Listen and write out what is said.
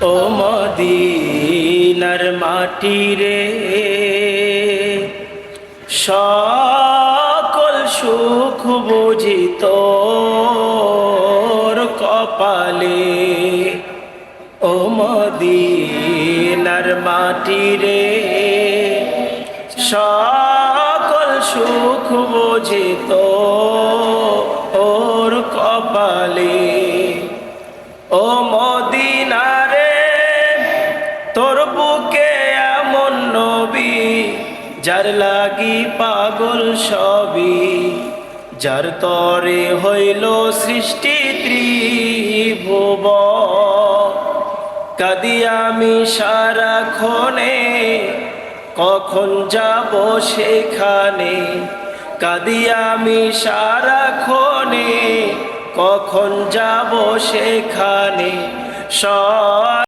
ও মদিনার মাটি রে, সকল সুখ বুঝি তোর কপালে। ও মদিনার মাটি রে, সকল সুখ বুঝি তোর কপালে। ও মদিনারে, তোর বুকে এমন নবী, যার লাগি পাগল সবই, যার তরে হইল সৃষ্টি ত্রিভুবন। কাঁদি আমি সারাক্ষণে, কখন যাব সেখানে। কাঁদি আমি সারাক্ষণে, কখন যাব সেখানে।